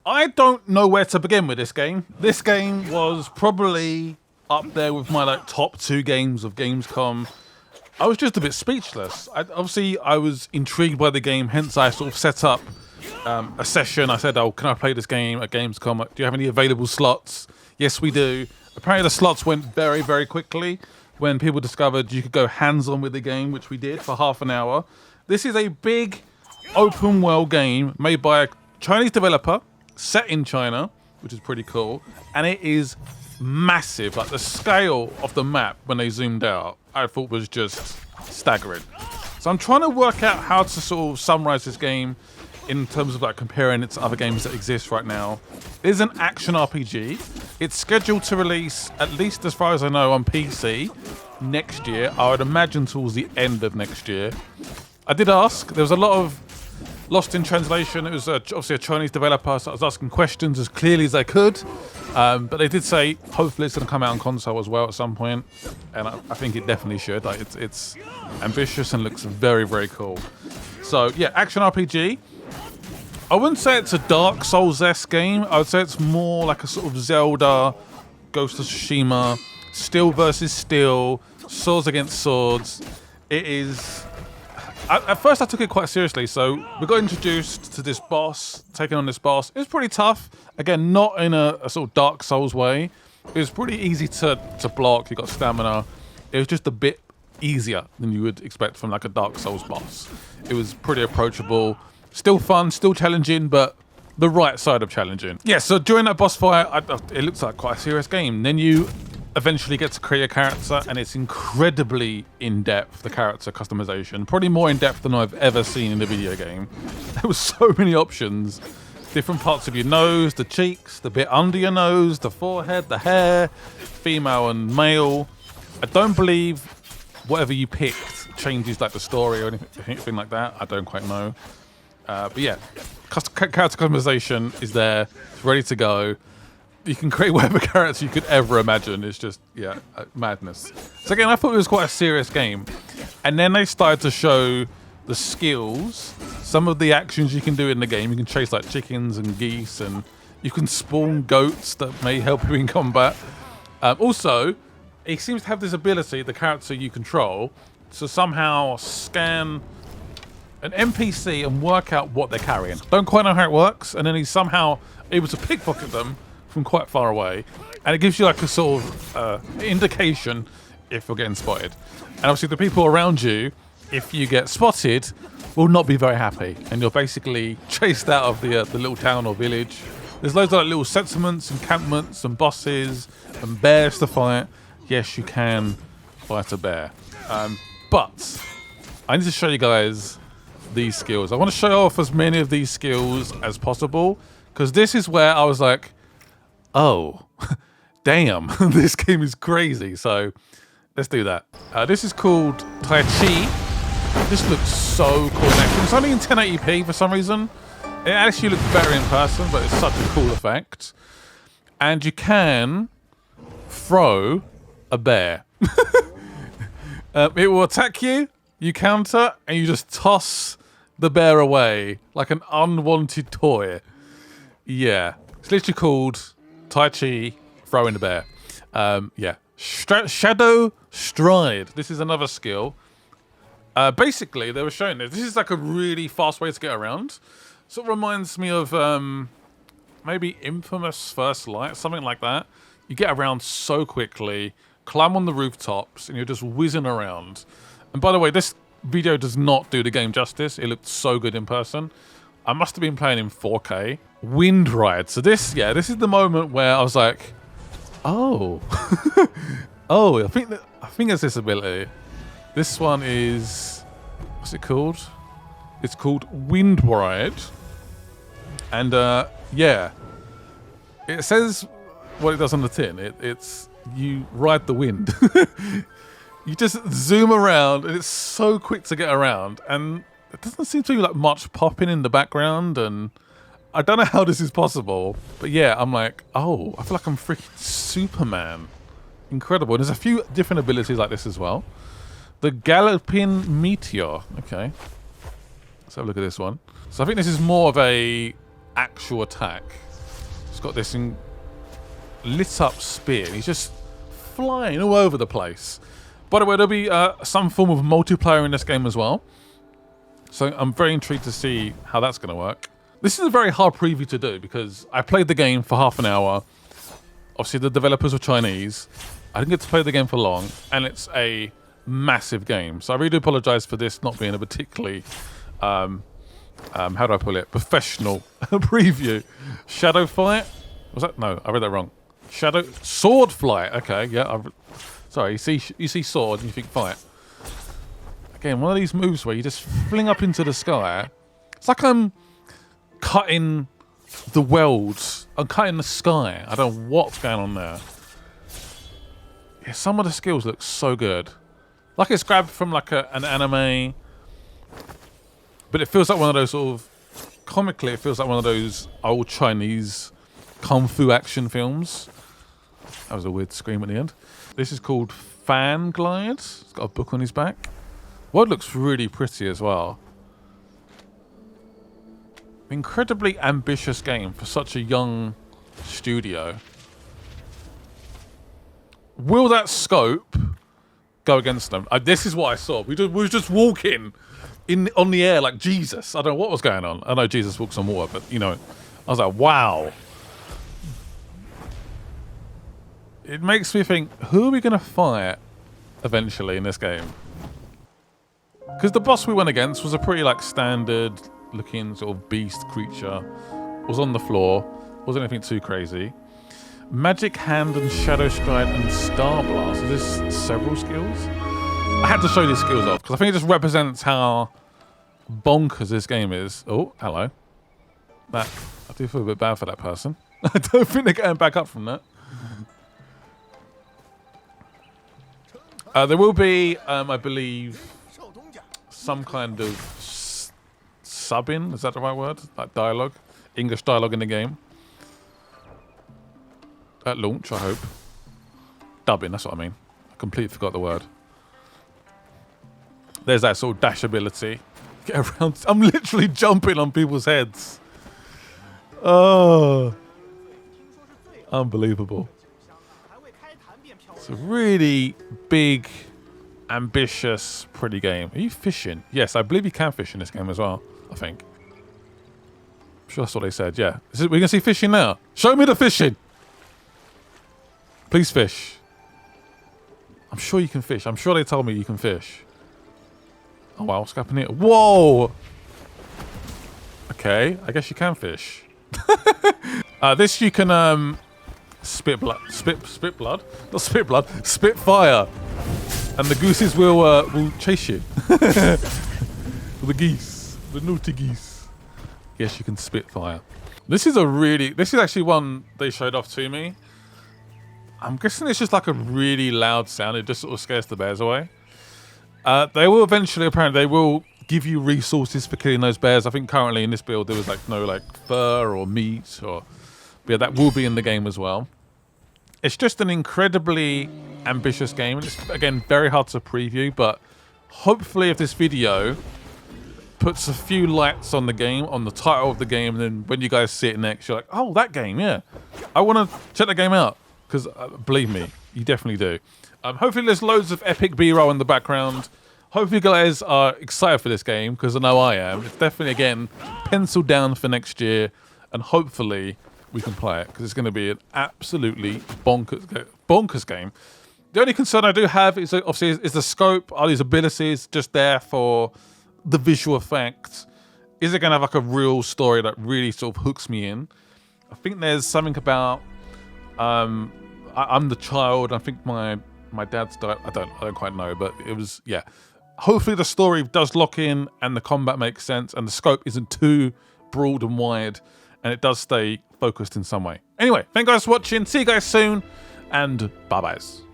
I don't know where to begin with this game. This game was probably up there with my top 2 games of Gamescom. I was just a bit speechless. Obviously, I was intrigued by the game, hence I sort of set up a session. I said, oh, can I play this game at Gamescom? Do you have any available slots? Yes, we do. Apparently the slots went very, very quickly when people discovered you could go hands-on with the game, which we did for half an hour. This is a big open world game made by a Chinese developer, set in China, which is pretty cool. And it is massive. Like the scale of the map when they zoomed out, I thought was just staggering. So I'm trying to work out how to sort of summarize this game in terms of comparing it to other games that exist right now. It is an action RPG. It's scheduled to release, at least as far as I know, on PC next year. I would imagine towards the end of next year. I did ask. There was a lot of lost in translation. It was obviously a Chinese developer, so I was asking questions as clearly as I could. But they did say hopefully it's going to come out on console as well at some point, and I think it definitely should. It's ambitious and looks very, very cool. So yeah, action RPG. I wouldn't say it's a Dark Souls-esque game. I would say it's more like a sort of Zelda, Ghost of Tsushima, steel versus steel, swords against swords. It is... At first I took it quite seriously. So we got introduced to this boss, taking on this boss. It was pretty tough. Again, not in a sort of Dark Souls way. It was pretty easy to block. You got stamina. It was just a bit easier than you would expect from like a Dark Souls boss. It was pretty approachable. Still fun, still challenging, but the right side of challenging. Yeah, so during that boss fight, it looks like quite a serious game. Then you eventually get to create a character, and it's incredibly in-depth, the character customization. Probably more in-depth than I've ever seen in a video game. There was so many options. Different parts of your nose, the cheeks, the bit under your nose, the forehead, the hair, female and male. I don't believe whatever you picked changes like the story or anything like that. I don't quite know. But yeah, character customization is there, it's ready to go. You can create whatever character you could ever imagine. It's just, yeah, madness. So again, I thought it was quite a serious game. And then they started to show the skills, some of the actions you can do in the game. You can chase like chickens and geese, and you can spawn goats that may help you in combat. Also, he seems to have this ability, the character you control, to somehow scan an NPC and work out what they're carrying. Don't quite know how it works, and then he's somehow able to pickpocket them from quite far away, and it gives you like a sort of indication if you're getting spotted. And obviously the people around you, if you get spotted, will not be very happy, and you're basically chased out of the little town or village. There's loads of like little settlements, encampments, and bosses, and bears to fight. Yes, you can fight a bear. But I need to show you guys these skills. I want to show off as many of these skills as possible, because this is where I was like, oh, damn, this game is crazy. So let's do that. This is called Tai Chi. This looks so cool. It's only in 1080p for some reason. It actually looks better in person, but it's such a cool effect. And you can throw a bear. It will attack you, you counter, and you just toss the bear away like an unwanted toy. Yeah, it's literally called Tai Chi throwing the bear. Yeah, Shadow Stride. This is another skill. Basically, they were showing this. This is like a really fast way to get around. Sort of reminds me of maybe Infamous First Light, something like that. You get around so quickly, climb on the rooftops, and you're just whizzing around. And by the way, this video does not do the game justice. It looked so good in person. I must have been playing in 4K. Wind Ride. So this is the moment where I was like, oh, oh, I think it's this ability. This one is, what's it called? It's called Wind Ride. And yeah, it says what it does on the tin. It's you ride the wind. You just zoom around, and it's so quick to get around, and it doesn't seem to be like much popping in the background, and I don't know how this is possible, but yeah, I'm like, oh, I feel like I'm freaking Superman. Incredible. And there's a few different abilities like this as well. The Galloping Meteor. Okay, let's have a look at this one. So I think this is more of a actual attack. It's got this lit up spear. And he's just flying all over the place. By the way, there'll be some form of multiplayer in this game as well. So I'm very intrigued to see how that's going to work. This is a very hard preview to do because I played the game for half an hour. Obviously, the developers were Chinese. I didn't get to play the game for long, and it's a massive game. So I really do apologize for this not being a particularly, how do I put it, professional preview. Shadow Fight? Was that? No, I read that wrong. Sword Flight. Okay, yeah. Sorry, you see sword and you think fight. Again, one of these moves where you just fling up into the sky. It's like I'm cutting the world. I'm cutting the sky. I don't know what's going on there. Yeah, some of the skills look so good. Like it's grabbed from like an anime. But it feels like one of those sort of... Comically, it feels like one of those old Chinese kung fu action films. That was a weird scream at the end. This is called Fan Glide. It's got a book on his back. World looks really pretty as well. Incredibly ambitious game for such a young studio. Will that scope go against them? This is what I saw. We were just walking on the air like Jesus. I don't know what was going on. I know Jesus walks on water, but you know, I was like, wow. It makes me think, who are we going to fight eventually in this game? Because the boss we went against was a pretty like standard looking sort of beast creature. Was on the floor. Wasn't anything too crazy. Magic Hand and Shadow Stride and Star Blast. Is this several skills? I had to show these skills off because I think it just represents how bonkers this game is. Oh, hello. I do feel a bit bad for that person. I don't think they're getting back up from that. There will be, I believe, some kind of subbing. Is that the right word? Like dialogue? English dialogue in the game. At launch, I hope. Dubbing, that's what I mean. I completely forgot the word. There's that sort of dash ability. Get around. I'm literally jumping on people's heads. Oh. Unbelievable. It's a really big, ambitious, pretty game. Are you fishing? Yes, I believe you can fish in this game as well, I think. I'm sure that's what they said, yeah. We're going to see fishing now. Show me the fishing. Please fish. I'm sure you can fish. I'm sure they told me you can fish. Oh, wow, what's happening here? Whoa! Okay, I guess you can fish. This you can spit blood. Spit blood? Not spit blood. Spit fire. And the gooses will chase you. The geese. The naughty geese. Yes, you can spit fire. This is actually one they showed off to me. I'm guessing it's just like a really loud sound. It just sort of scares the bears away. They will eventually, apparently, they will give you resources for killing those bears. I think currently in this build there was like no like fur or meat or... But yeah, that will be in the game as well. It's just an incredibly ambitious game. And it's, again, very hard to preview, but hopefully if this video puts a few lights on the game, on the title of the game, and then when you guys see it next, you're like, oh, that game, yeah. I want to check that game out. Because believe me, you definitely do. Hopefully there's loads of epic B-roll in the background. Hopefully you guys are excited for this game, because I know I am. It's definitely, again, penciled down for next year, and hopefully we can play it, because it's going to be an absolutely bonkers game. The only concern I do have is obviously is the scope. Are these abilities just there for the visual effect? Is it going to have like a real story that really sort of hooks me in? I think there's something about I'm the child. I think my dad's died. I don't quite know, but it was, yeah. Hopefully the story does lock in and the combat makes sense and the scope isn't too broad and wide and it does stay focused in some way. Anyway, thank you guys for watching. See you guys soon and bye-byes.